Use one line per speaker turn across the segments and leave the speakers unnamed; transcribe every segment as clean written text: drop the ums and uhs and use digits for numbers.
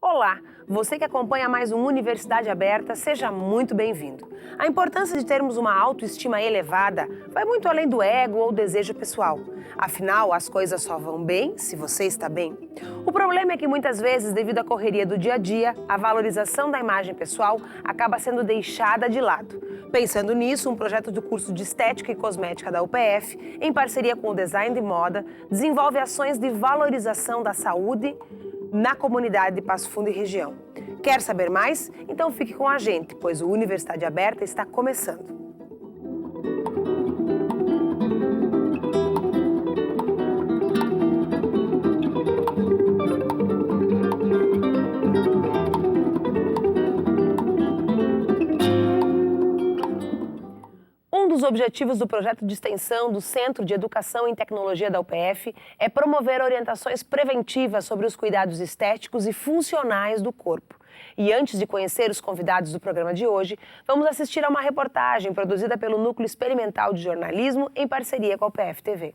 Olá, você que acompanha mais um Universidade Aberta, seja muito bem-vindo. A importância de termos uma autoestima elevada vai muito além do ego ou desejo pessoal. Afinal, as coisas só vão bem se você está bem. O problema é que muitas vezes, devido à correria do dia a dia, a valorização da imagem pessoal acaba sendo deixada de lado. Pensando nisso, um projeto do curso de Estética e Cosmética da UPF, em parceria com o Design de Moda, desenvolve ações de valorização da saúde na comunidade de Passo Fundo e região. Quer saber mais? Então fique com a gente, pois o Universidade Aberta está começando. Um dos objetivos do projeto de extensão do Centro de Educação em Tecnologia da UPF é promover orientações preventivas sobre os cuidados estéticos e funcionais do corpo. E antes de conhecer os convidados do programa de hoje, vamos assistir a uma reportagem produzida pelo Núcleo Experimental de Jornalismo em parceria com a UPF TV.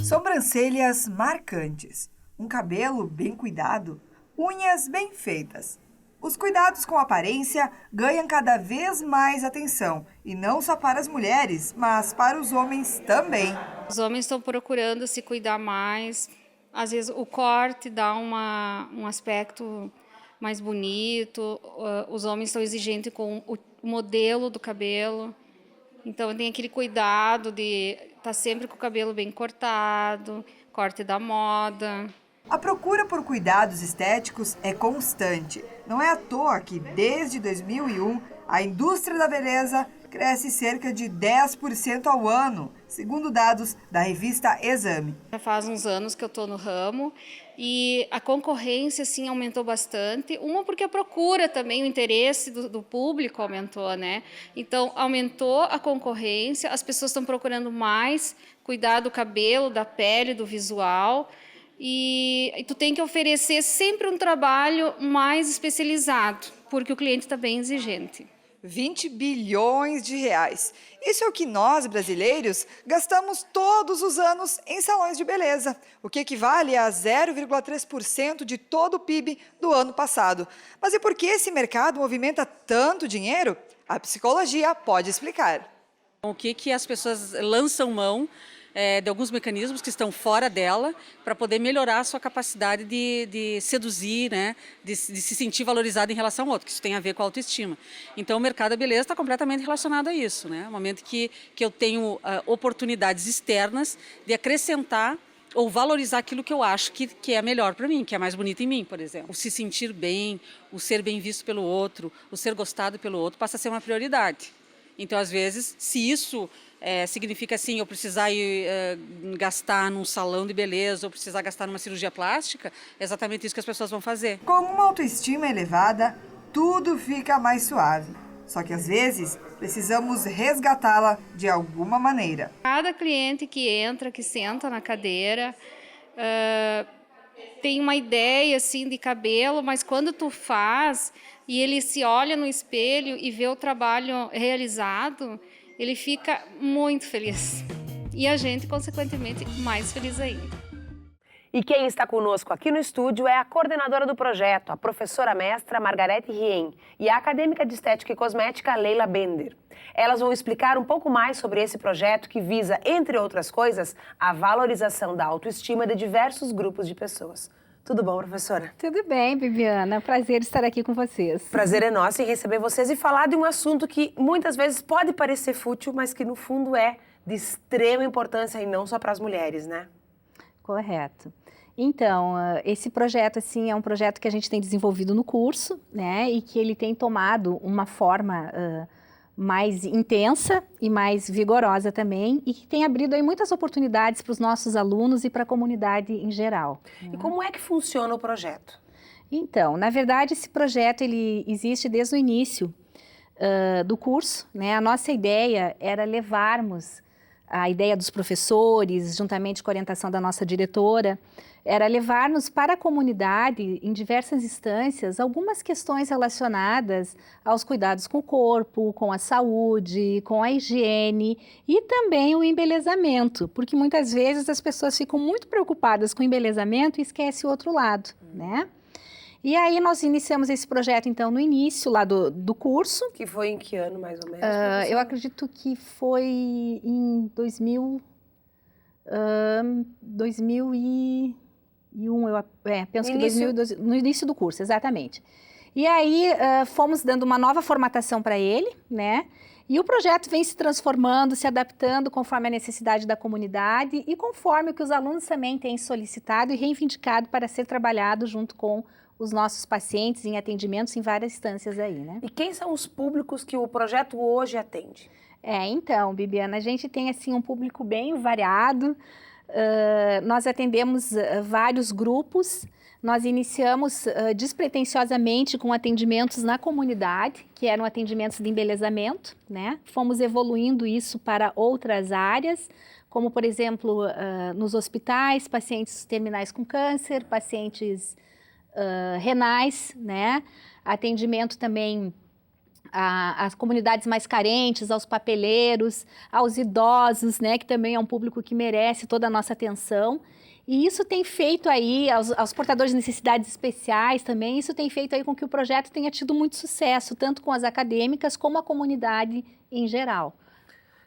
Sobrancelhas marcantes, um cabelo bem cuidado, unhas bem feitas. Os cuidados com a aparência ganham cada vez mais atenção, e não só para as mulheres, mas para os homens também.
Os homens estão procurando se cuidar mais, às vezes o corte dá um aspecto mais bonito, os homens estão exigentes com o modelo do cabelo, então tem aquele cuidado de estar sempre com o cabelo bem cortado, corte da moda.
A procura por cuidados estéticos é constante. Não é à toa que, desde 2001, a indústria da beleza cresce cerca de 10% ao ano, segundo dados da revista Exame.
Já faz uns anos que eu estou no ramo e a concorrência sim, aumentou bastante. Uma porque a procura também, o interesse do público aumentou, né? Então, aumentou a concorrência, as pessoas estão procurando mais cuidar do cabelo, da pele, do visual. E tu tem que oferecer sempre um trabalho mais especializado, porque o cliente está bem exigente.
20 bilhões de reais. Isso é o que nós, brasileiros, gastamos todos os anos em salões de beleza, o que equivale a 0,3% de todo o PIB do ano passado. Mas e por que esse mercado movimenta tanto dinheiro? A psicologia pode explicar.
O que as pessoas lançam mão de alguns mecanismos que estão fora dela para poder melhorar a sua capacidade de seduzir, né, de se sentir valorizado em relação ao outro, que isso tem a ver com a autoestima. Então o mercado da beleza está completamente relacionado a isso, né? No momento que eu tenho oportunidades externas de acrescentar ou valorizar aquilo que eu acho que é melhor para mim, que é mais bonito em mim, por exemplo. O se sentir bem, o ser bem visto pelo outro, o ser gostado pelo outro passa a ser uma prioridade. Então, às vezes, se isso significa assim, eu precisar ir gastar num salão de beleza ou precisar gastar numa cirurgia plástica, é exatamente isso que as pessoas vão fazer.
Com uma autoestima elevada, tudo fica mais suave. Só que, às vezes, precisamos resgatá-la de alguma maneira.
Cada cliente que entra, que senta na cadeira, tem uma ideia assim de cabelo, mas quando tu faz e ele se olha no espelho e vê o trabalho realizado, ele fica muito feliz. E a gente, consequentemente, mais feliz ainda.
E quem está conosco aqui no estúdio é a coordenadora do projeto, a professora mestra Margarete Rien, e a acadêmica de Estética e Cosmética Leila Bender. Elas vão explicar um pouco mais sobre esse projeto que visa, entre outras coisas, a valorização da autoestima de diversos grupos de pessoas. Tudo bom, professora?
Tudo bem, Bibiana. Prazer estar aqui com vocês.
Prazer é nosso em receber vocês e falar de um assunto que muitas vezes pode parecer fútil, mas que no fundo é de extrema importância e não só para as mulheres, né?
Correto. Então, esse projeto assim, é um projeto que a gente tem desenvolvido no curso, né? E que ele tem tomado uma forma mais intensa e mais vigorosa também, e que tem abrido aí muitas oportunidades para os nossos alunos e para a comunidade em geral.
E como é que funciona o projeto?
Então, na verdade, esse projeto ele existe desde o início do curso, né? A nossa ideia era levarmos a ideia dos professores, juntamente com a orientação da nossa diretora, era levar-nos para a comunidade, em diversas instâncias, algumas questões relacionadas aos cuidados com o corpo, com a saúde, com a higiene e também o embelezamento, porque muitas vezes as pessoas ficam muito preocupadas com o embelezamento e esquecem o outro lado, né? E aí nós iniciamos esse projeto, então, no início lá do curso.
Que foi em que ano, mais ou menos?
Eu acredito que foi em 2001, penso que 2012, no início do curso, exatamente. E aí fomos dando uma nova formatação para ele, né? E o projeto vem se transformando, se adaptando conforme a necessidade da comunidade e conforme o que os alunos também têm solicitado e reivindicado para ser trabalhado junto com os nossos pacientes em atendimentos em várias instâncias aí, né?
E quem são os públicos que o projeto hoje atende?
Então, Bibiana, a gente tem assim um público bem variado. Nós atendemos vários grupos. Nós iniciamos despretensiosamente com atendimentos na comunidade, que eram atendimentos de embelezamento, né? Fomos evoluindo isso para outras áreas, como, por exemplo, nos hospitais, pacientes terminais com câncer, pacientes renais, né? Atendimento também às comunidades mais carentes, aos papeleiros, aos idosos, né? Que também é um público que merece toda a nossa atenção. E isso tem feito aí, aos portadores de necessidades especiais também, isso tem feito aí com que o projeto tenha tido muito sucesso, tanto com as acadêmicas como a comunidade em geral.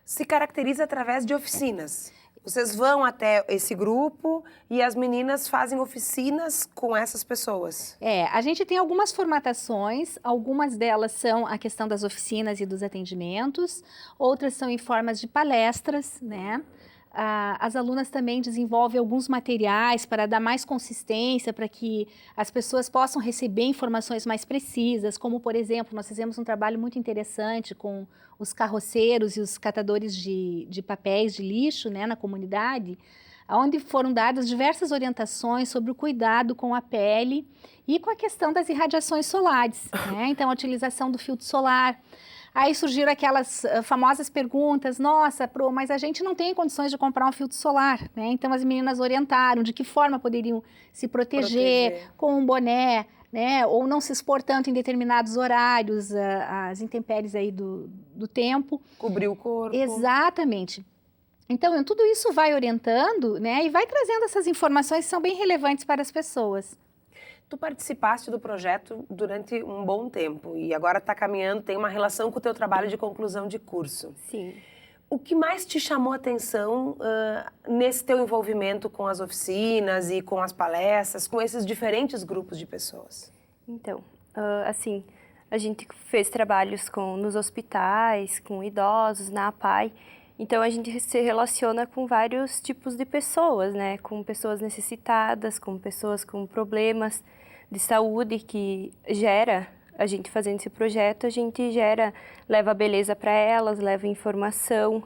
Se caracteriza através de oficinas. Vocês vão até esse grupo e as meninas fazem oficinas com essas pessoas.
A gente tem algumas formatações, algumas delas são a questão das oficinas e dos atendimentos, outras são em formas de palestras, né? As alunas também desenvolvem alguns materiais para dar mais consistência, para que as pessoas possam receber informações mais precisas, como, por exemplo, nós fizemos um trabalho muito interessante com os carroceiros e os catadores de papéis de lixo, né, na comunidade, onde foram dadas diversas orientações sobre o cuidado com a pele e com a questão das irradiações solares, né? Então, a utilização do filtro solar. Aí surgiram aquelas famosas perguntas, nossa, Pro, mas a gente não tem condições de comprar um filtro solar, né? Então as meninas orientaram de que forma poderiam se proteger com um boné, né? Ou não se expor tanto em determinados horários, as intempéries aí do tempo.
Cobrir o corpo.
Exatamente. Então tudo isso vai orientando, né? E vai trazendo essas informações que são bem relevantes para as pessoas.
Tu participaste do projeto durante um bom tempo e agora está caminhando, tem uma relação com o teu trabalho de conclusão de curso.
Sim.
O que mais te chamou a atenção nesse teu envolvimento com as oficinas e com as palestras, com esses diferentes grupos de pessoas?
Então, assim, a gente fez trabalhos nos hospitais, com idosos, na APAE. Então, a gente se relaciona com vários tipos de pessoas, né? Com pessoas necessitadas, com pessoas com problemas de saúde que a gente fazendo esse projeto, a gente leva beleza para elas, leva informação,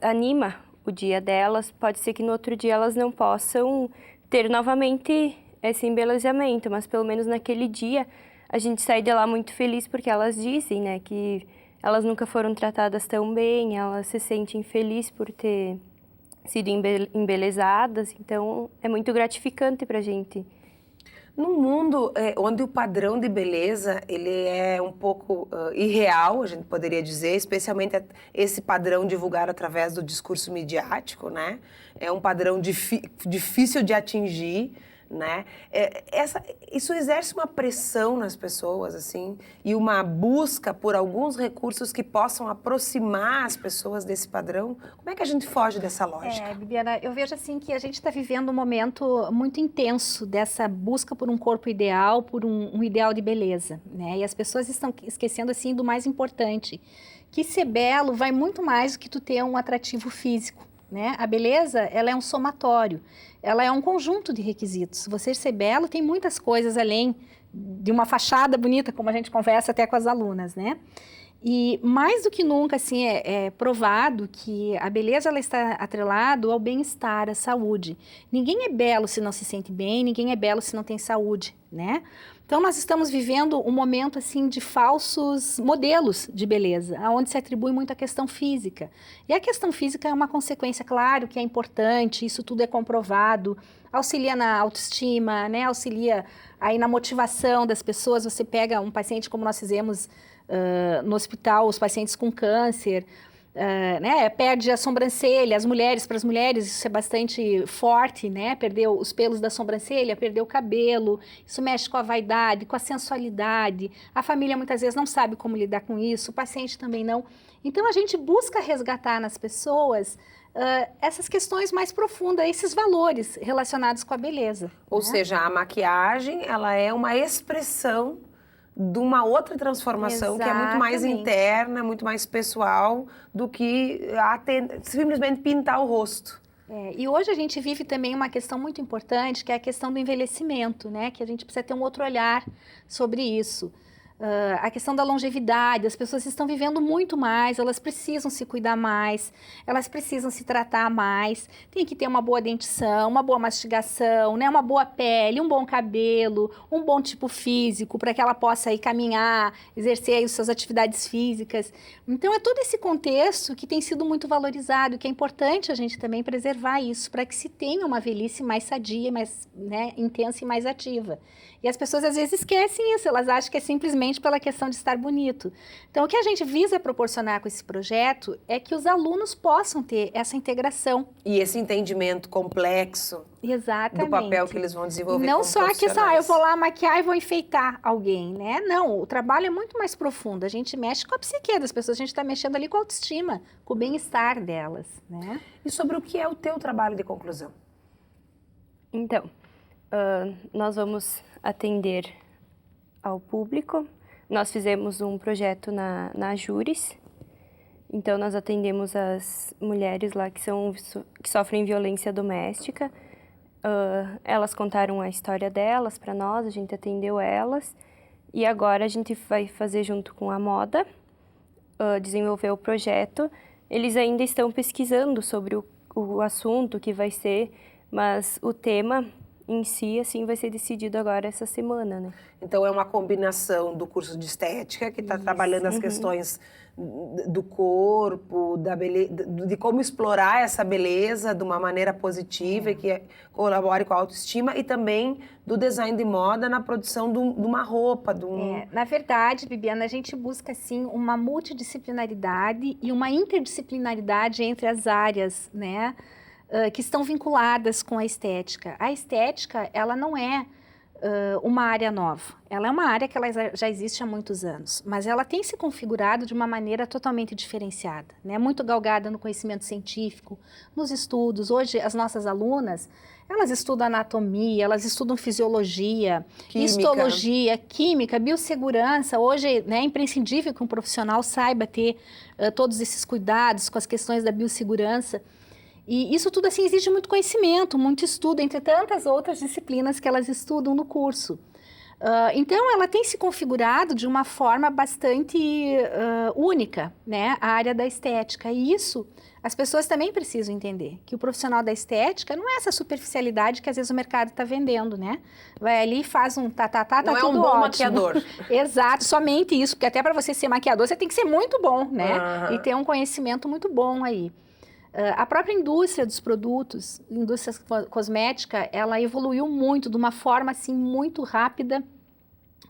anima o dia delas. Pode ser que no outro dia elas não possam ter novamente esse embelezamento, mas pelo menos naquele dia a gente sai de lá muito feliz porque elas dizem, né, que elas nunca foram tratadas tão bem, elas se sentem felizes por ter sido embelezadas, então é muito gratificante para a gente.
Num mundo onde o padrão de beleza ele é um pouco irreal, a gente poderia dizer, especialmente esse padrão divulgado através do discurso midiático, né? É um padrão difícil de atingir, né? Isso exerce uma pressão nas pessoas, assim, e uma busca por alguns recursos que possam aproximar as pessoas desse padrão. Como é que a gente foge dessa lógica?
Bibiana, eu vejo assim que a gente está vivendo um momento muito intenso dessa busca por um corpo ideal, por um ideal de beleza, né? E as pessoas estão esquecendo, assim, do mais importante, que ser belo vai muito mais do que tu ter um atrativo físico, né? A beleza, ela é um somatório, ela é um conjunto de requisitos. Você ser belo tem muitas coisas além de uma fachada bonita, como a gente conversa até com as alunas, né? E mais do que nunca, assim, é provado que a beleza ela está atrelada ao bem-estar, à saúde. Ninguém é belo se não se sente bem, ninguém é belo se não tem saúde, né? Então, nós estamos vivendo um momento, assim, de falsos modelos de beleza, onde se atribui muito a questão física. E a questão física é uma consequência, claro, que é importante, isso tudo é comprovado, auxilia na autoestima, né? Auxilia aí na motivação das pessoas. Você pega um paciente, como nós fizemos no hospital, os pacientes com câncer, né, perde a sobrancelha, para as mulheres isso é bastante forte, né, perdeu os pelos da sobrancelha, perdeu o cabelo, isso mexe com a vaidade, com a sensualidade, a família muitas vezes não sabe como lidar com isso, o paciente também não, então a gente busca resgatar nas pessoas essas questões mais profundas, esses valores relacionados com a beleza.
Ou
né?
seja, a maquiagem, ela é uma expressão de uma outra transformação que é muito mais
Exatamente.
interna, muito mais pessoal do que simplesmente pintar o rosto.
E hoje a gente vive também uma questão muito importante, que é a questão do envelhecimento, né? Que a gente precisa ter um outro olhar sobre isso. A questão da longevidade, as pessoas estão vivendo muito mais, elas precisam se cuidar mais, elas precisam se tratar mais, tem que ter uma boa dentição, uma boa mastigação, né? Uma boa pele, um bom cabelo, um bom tipo físico, para que ela possa aí caminhar, exercer aí as suas atividades físicas. Então é todo esse contexto que tem sido muito valorizado, que é importante a gente também preservar isso, para que se tenha uma velhice mais sadia, mais, né, intensa e mais ativa. E as pessoas às vezes esquecem isso, elas acham que é simplesmente pela questão de estar bonito. Então, o que a gente visa proporcionar com esse projeto é que os alunos possam ter essa integração.
E esse entendimento complexo
Exatamente.
do papel que eles vão desenvolver
Não
como
só a questão,
profissionais.
eu vou lá maquiar e vou enfeitar alguém, né? Não, o trabalho é muito mais profundo. A gente mexe com a psique das pessoas, a gente está mexendo ali com a autoestima, com o bem-estar delas, né?
E sobre o que é o teu trabalho de conclusão?
Então, nós vamos atender ao público. Nós fizemos um projeto na Júris. Então, nós atendemos as mulheres lá que sofrem violência doméstica. Elas contaram a história delas para nós, a gente atendeu elas. E agora a gente vai fazer junto com a Moda, desenvolver o projeto. Eles ainda estão pesquisando sobre o assunto que vai ser, mas o tema em si, assim, vai ser decidido agora essa semana, né?
Então, é uma combinação do curso de estética, que está trabalhando as questões do corpo, da beleza, de como explorar essa beleza de uma maneira positiva e que colabore com a autoestima, e também do design de moda na produção de uma roupa.
Na verdade, Bibiana, a gente busca, assim, uma multidisciplinaridade e uma interdisciplinaridade entre as áreas, né? Que estão vinculadas com a estética. A estética, ela não é uma área nova. Ela é uma área que ela já existe há muitos anos, mas ela tem se configurado de uma maneira totalmente diferenciada, né? Muito galgada no conhecimento científico, nos estudos. Hoje, as nossas alunas, elas estudam anatomia, elas estudam fisiologia, histologia, química, biossegurança. Hoje, né, é imprescindível que um profissional saiba ter todos esses cuidados com as questões da biossegurança. E isso tudo, assim, exige muito conhecimento, muito estudo, entre tantas outras disciplinas que elas estudam no curso. Então, ela tem se configurado de uma forma bastante única, né, a área da estética. E isso, as pessoas também precisam entender, que o profissional da estética não é essa superficialidade que às vezes o mercado está vendendo, né? Vai ali e faz um tá tudo ótimo.
Não é um bom maquiador.
Exato, somente isso, porque até para você ser maquiador, você tem que ser muito bom, né? E ter um conhecimento muito bom aí. A própria indústria dos produtos, indústria cosmética, ela evoluiu muito, de uma forma, assim, muito rápida.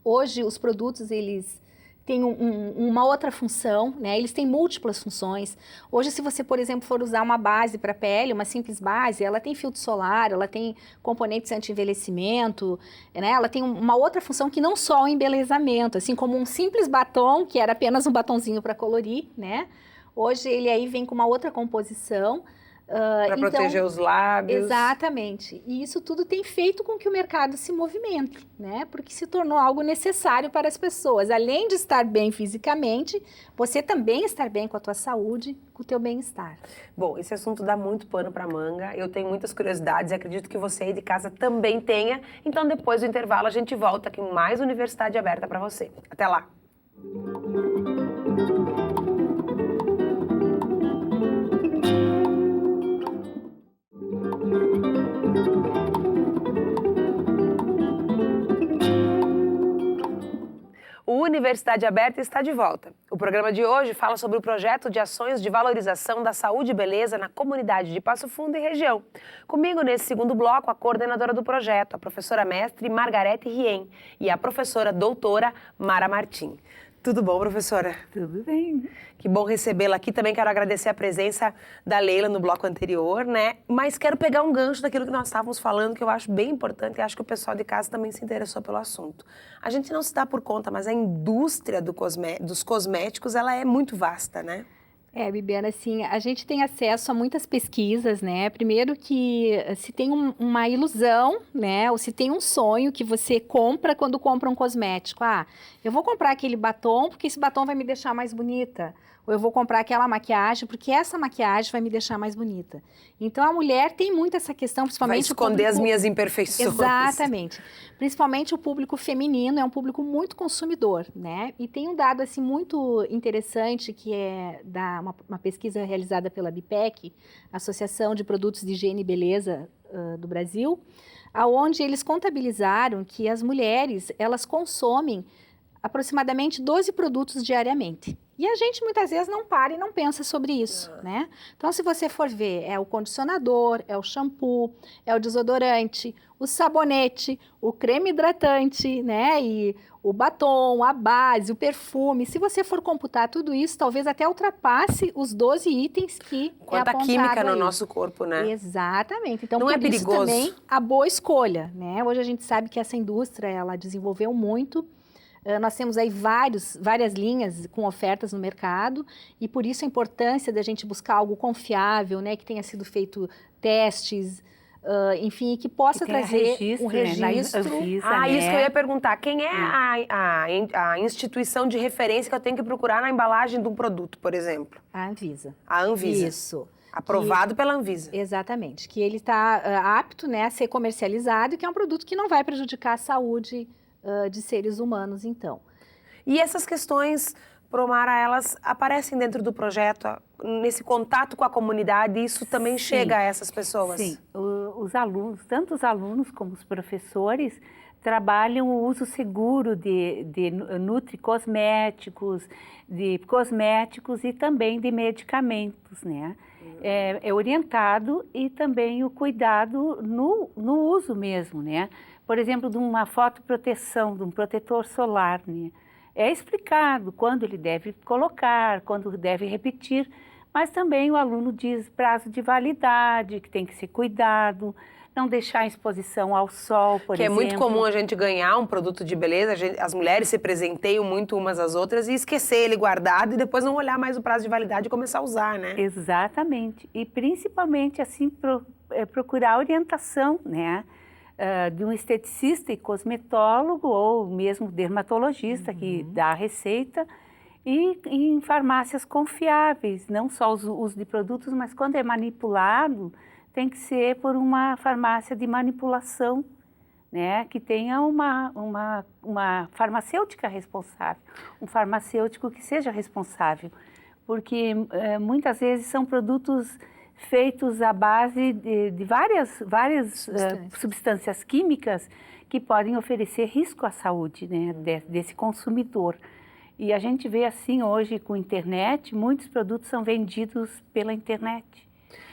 Hoje, os produtos, eles têm uma outra função, né? Eles têm múltiplas funções. Hoje, se você, por exemplo, for usar uma base para a pele, uma simples base, ela tem filtro solar, ela tem componentes anti-envelhecimento, né? Ela tem uma outra função que não só o embelezamento, assim como um simples batom, que era apenas um batonzinho para colorir, né? Hoje ele aí vem com uma outra composição.
Para proteger os lábios.
Exatamente. E isso tudo tem feito com que o mercado se movimente, né? Porque se tornou algo necessário para as pessoas. Além de estar bem fisicamente, você também estar bem com a tua saúde, com o teu bem-estar.
Bom, esse assunto dá muito pano para manga. Eu tenho muitas curiosidades e acredito que você aí de casa também tenha. Então, depois do intervalo, a gente volta aqui com mais Universidade Aberta para você. Até lá! Universidade Aberta está de volta. O programa de hoje fala sobre o projeto de ações de valorização da saúde e beleza na comunidade de Passo Fundo e região. Comigo, nesse segundo bloco, a coordenadora do projeto, a professora mestre Margarete Rien, e a professora doutora Mara Martim. Tudo bom, professora?
Tudo bem.
Que bom recebê-la aqui. Também quero agradecer a presença da Leila no bloco anterior, né? Mas quero pegar um gancho daquilo que nós estávamos falando, que eu acho bem importante e acho que o pessoal de casa também se interessou pelo assunto. A gente não se dá por conta, mas a indústria dos cosméticos, ela é muito vasta, né?
Bibiana, assim, a gente tem acesso a muitas pesquisas, né? Primeiro que se tem uma ilusão, né? Ou se tem um sonho que você compra quando compra um cosmético. Ah, eu vou comprar aquele batom porque esse batom vai me deixar mais bonita. Ou eu vou comprar aquela maquiagem porque essa maquiagem vai me deixar mais bonita. Então, a mulher tem muito essa questão, principalmente...
Vai esconder as minhas imperfeições.
Exatamente. Principalmente o público feminino é um público muito consumidor, né? E tem um dado, assim, muito interessante que é uma pesquisa realizada pela BIPEC, Associação de Produtos de Higiene e Beleza do Brasil, aonde eles contabilizaram que as mulheres, elas consomem aproximadamente 12 produtos diariamente. E a gente muitas vezes não para e não pensa sobre isso, né? Então, se você for ver, é o condicionador, é o shampoo, é o desodorante, o sabonete, o creme hidratante, né? E o batom, a base, o perfume. Se você for computar tudo isso, talvez até ultrapasse os 12 itens que
Quanta
é apontado
química no
aí.
nosso corpo, né?
Exatamente. Então,
Não
por
é
isso
perigoso?
também a boa escolha, né? Hoje a gente sabe que essa indústria, ela desenvolveu muito. Nós temos aí várias linhas com ofertas no mercado e por isso a importância da gente buscar algo confiável, né, que tenha sido feito testes, enfim, que possa trazer um registro.
Anvisa,
Isso que eu ia perguntar. Quem é a instituição de referência que eu tenho que procurar na embalagem de um produto, por exemplo?
A Anvisa.
A Anvisa.
Isso.
Aprovado pela Anvisa.
Exatamente. Que ele está apto, né, a ser comercializado e que é um produto que não vai prejudicar a saúde de seres humanos, então.
E essas questões, Promara, elas aparecem dentro do projeto, nesse contato com a comunidade, e isso também chega a essas pessoas?
Sim, os alunos, tanto os alunos como os professores, trabalham o uso seguro de nutricosméticos, de cosméticos e também de medicamentos, né? É orientado e também o cuidado no uso mesmo, né? Por exemplo, de uma fotoproteção, de um protetor solar, né? É explicado quando ele deve colocar, quando deve repetir, mas também o aluno diz prazo de validade, que tem que ser cuidado, não deixar exposição ao sol, por exemplo.
Que é muito comum a gente ganhar um produto de beleza, as mulheres se presenteiam muito umas às outras e esquecer ele guardado e depois não olhar mais o prazo de validade e começar a usar, né?
Exatamente. E principalmente, assim, procurar orientação, né? De um esteticista e cosmetólogo ou mesmo dermatologista que dá a receita e em farmácias confiáveis, não só o uso de produtos, mas quando é manipulado tem que ser por uma farmácia de manipulação, né, que tenha uma farmacêutica responsável, um farmacêutico que seja responsável, porque muitas vezes são produtos feitos à base de várias substâncias químicas que podem oferecer risco à saúde, né, desse consumidor. E a gente vê assim hoje com a internet, muitos produtos são vendidos pela internet.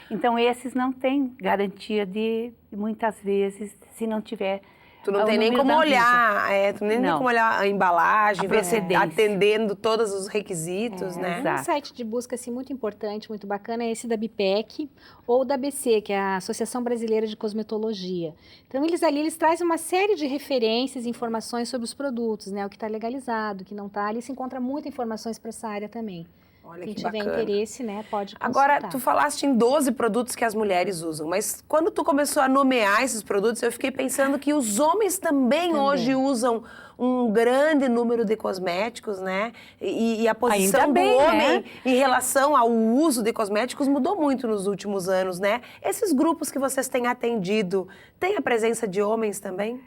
Então esses não têm garantia de muitas vezes, se não tiver...
Tu não tem nem como olhar, tu nem tem como olhar a embalagem, ver se atendendo todos os requisitos, né?
Um site de busca assim, muito importante, muito bacana, é esse da BIPEC ou da ABC, que é a Associação Brasileira de Cosmetologia. Então, eles trazem uma série de referências e informações sobre os produtos, né? O que está legalizado, o que não está. Ali se encontra muitas informações para essa área também.
Olha
Quem
que
tiver
bacana.
interesse, né, pode consultar.
Agora, tu falaste em 12 produtos que as mulheres usam, mas quando tu começou a nomear esses produtos, eu fiquei pensando que os homens também hoje usam um grande número de cosméticos, né? E a posição do homem em relação ao uso de cosméticos mudou muito nos últimos anos, né? Esses grupos que vocês têm atendido, tem a presença de homens também?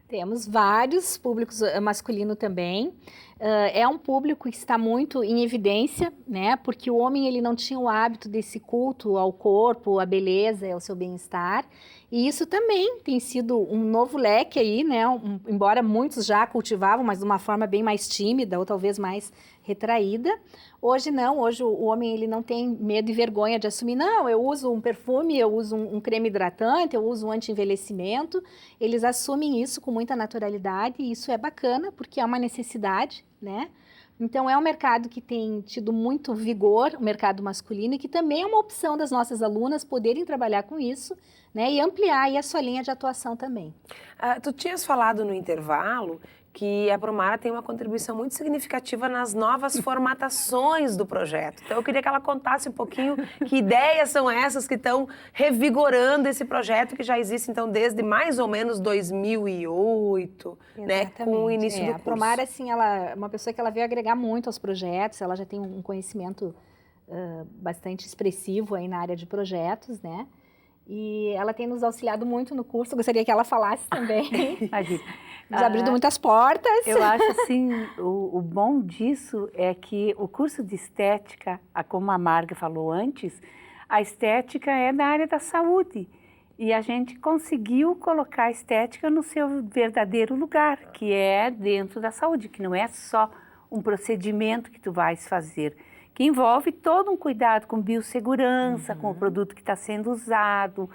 Temos vários públicos masculino também. É um público que está muito em evidência, né? Porque o homem ele não tinha o hábito desse culto ao corpo, à beleza, ao seu bem-estar. E isso também tem sido um novo leque aí, né? Embora muitos já cultivavam, mas de uma forma bem mais tímida ou talvez mais retraída. Hoje não, hoje o homem ele não tem medo e vergonha de assumir, não, eu uso um perfume, eu uso um creme hidratante, eu uso um anti-envelhecimento. Eles assumem isso com muita naturalidade e isso é bacana porque é uma necessidade, né? Então é um mercado que tem tido muito vigor, o mercado masculino, e que também é uma opção das nossas alunas poderem trabalhar com isso, né? E ampliar aí a sua linha de atuação também.
Tu tinhas falado no intervalo que a Promara tem uma contribuição muito significativa nas novas formatações do projeto. Então, eu queria que ela contasse um pouquinho que ideias são essas que estão revigorando esse projeto que já existe, então, desde mais ou menos 2008, né, com o início do curso.
A Promara, assim, ela é uma pessoa que ela veio agregar muito aos projetos, ela já tem um conhecimento bastante expressivo aí na área de projetos, né? E ela tem nos auxiliado muito no curso, gostaria que ela falasse também.
Imagina.
Nos abrindo muitas portas.
Eu acho assim, o bom disso é que o curso de estética, como a Marga falou antes, a estética é da área da saúde. E a gente conseguiu colocar a estética no seu verdadeiro lugar, que é dentro da saúde, que não é só um procedimento que tu vais fazer, que envolve todo um cuidado com biossegurança, com o produto que está sendo usado,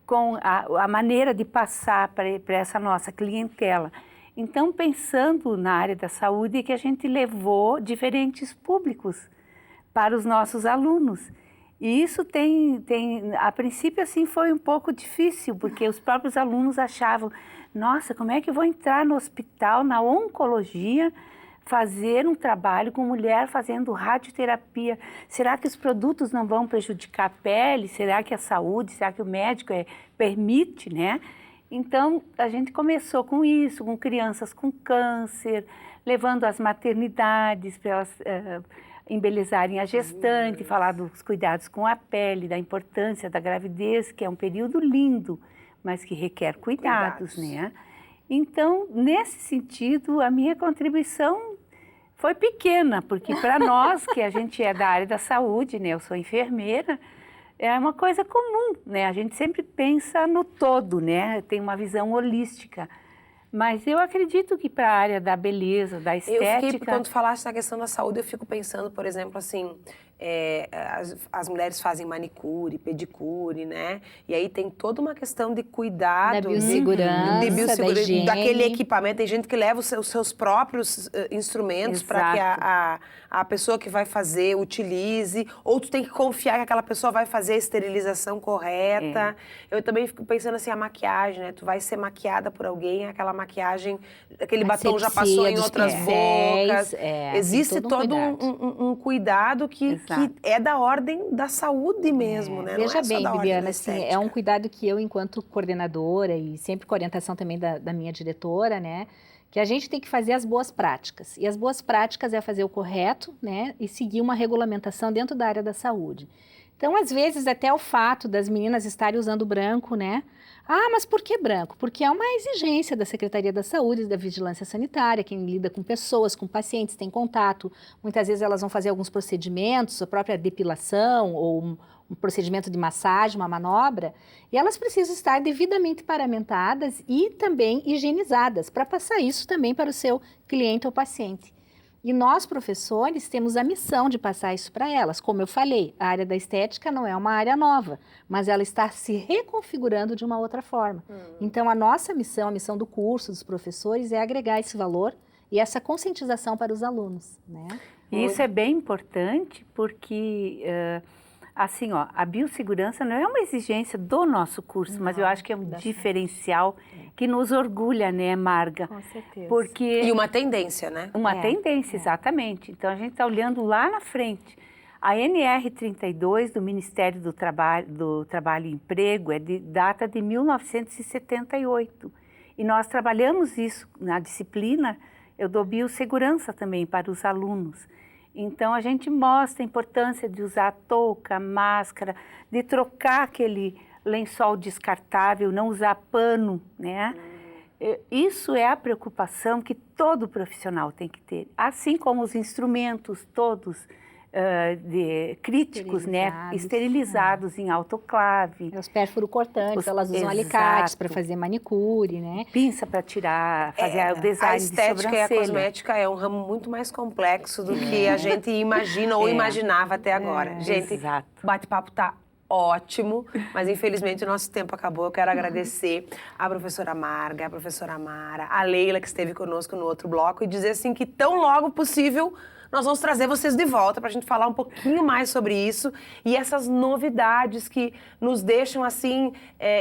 com a maneira de passar para essa nossa clientela. Então, pensando na área da saúde, é que a gente levou diferentes públicos para os nossos alunos. E isso a princípio, assim, foi um pouco difícil, porque os próprios alunos achavam, nossa, como é que eu vou entrar no hospital, na oncologia, fazer um trabalho com mulher fazendo radioterapia? Será que os produtos não vão prejudicar a pele? Será que a saúde, será que o médico permite, né? Então, a gente começou com isso, com crianças com câncer, levando as maternidades para elas embelezarem a gestante, falar dos cuidados com a pele, da importância da gravidez, que é um período lindo, mas que requer cuidados, né? Então, nesse sentido, a minha contribuição foi pequena, porque para nós, que a gente é da área da saúde, né, eu sou enfermeira, é uma coisa comum, né? A gente sempre pensa no todo, né? Tem uma visão holística. Mas eu acredito que para a área da beleza, da estética...
Quando tu falaste na questão da saúde, eu fico pensando, por exemplo, assim, as mulheres fazem manicure, pedicure, né? E aí tem toda uma questão de cuidado...
Da biossegurança, da higiene.
Daquele equipamento. Tem gente que leva os seus próprios instrumentos para que a pessoa que vai fazer utilize, ou tu tem que confiar que aquela pessoa vai fazer a esterilização correta. Eu também fico pensando assim, a maquiagem, né? Tu vai ser maquiada por alguém, aquela maquiagem, aquele batom já passou em outras bocas. Existe todo um cuidado que é da ordem da saúde mesmo, né?
Veja bem, Bibiana, assim, é um
estética.
cuidado que eu, enquanto coordenadora, e sempre com orientação também da minha diretora, né? Que a gente tem que fazer as boas práticas. E as boas práticas é fazer o correto, né? E seguir uma regulamentação dentro da área da saúde. Então, às vezes, até o fato das meninas estarem usando branco, né? Ah, mas por que branco? Porque é uma exigência da Secretaria da Saúde, da Vigilância Sanitária, quem lida com pessoas, com pacientes, tem contato. Muitas vezes elas vão fazer alguns procedimentos, a própria depilação ou um procedimento de massagem, uma manobra, e elas precisam estar devidamente paramentadas e também higienizadas, para passar isso também para o seu cliente ou paciente. E nós, professores, temos a missão de passar isso para elas. Como eu falei, a área da estética não é uma área nova, mas ela está se reconfigurando de uma outra forma. Então, a nossa missão, a missão do curso, dos professores, é agregar esse valor e essa conscientização para os alunos, né?
E isso é bem importante porque, assim, ó, a biossegurança não é uma exigência do nosso curso, mas eu acho que é um diferencial que nos orgulha, né, Marga?
Com certeza.
Porque
E uma tendência, né?
uma tendência, exatamente. Então, a gente está olhando lá na frente. A NR32 do Ministério do Trabalho e Emprego data de 1978. E nós trabalhamos isso na disciplina, eu dou biossegurança também para os alunos. Então, a gente mostra a importância de usar touca, máscara, de trocar aquele lençol descartável, não usar pano, né? Isso é a preocupação que todo profissional tem que ter, assim como os instrumentos todos críticos, né, esterilizados em autoclave.
Os pérfuro cortantes, elas usam
Exato.
alicates para fazer manicure, né?
Pinça para tirar, fazer o design
A estética
de
e a
sobrancelha.
cosmética é um ramo muito mais complexo do que a gente imagina ou imaginava até agora. Gente,
Exato.
o bate-papo tá ótimo, mas infelizmente o nosso tempo acabou. Eu quero agradecer a professora Marga, a professora Mara, a Leila, que esteve conosco no outro bloco, e dizer assim que tão logo possível nós vamos trazer vocês de volta para a gente falar um pouquinho mais sobre isso e essas novidades que nos deixam assim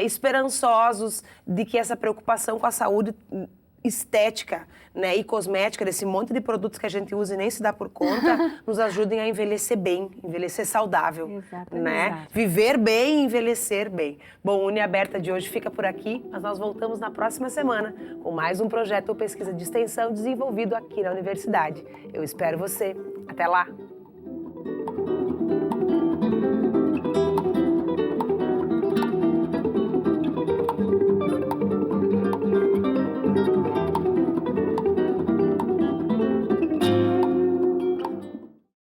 esperançosos de que essa preocupação com a saúde estética, né, e cosmética, desse monte de produtos que a gente usa e nem se dá por conta, nos ajudem a envelhecer bem, envelhecer saudável,
Exatamente.
né? Viver bem e envelhecer bem. Bom, o Uni Aberta de hoje fica por aqui, mas nós voltamos na próxima semana com mais um projeto ou pesquisa de extensão desenvolvido aqui na universidade. Eu espero você. Até lá!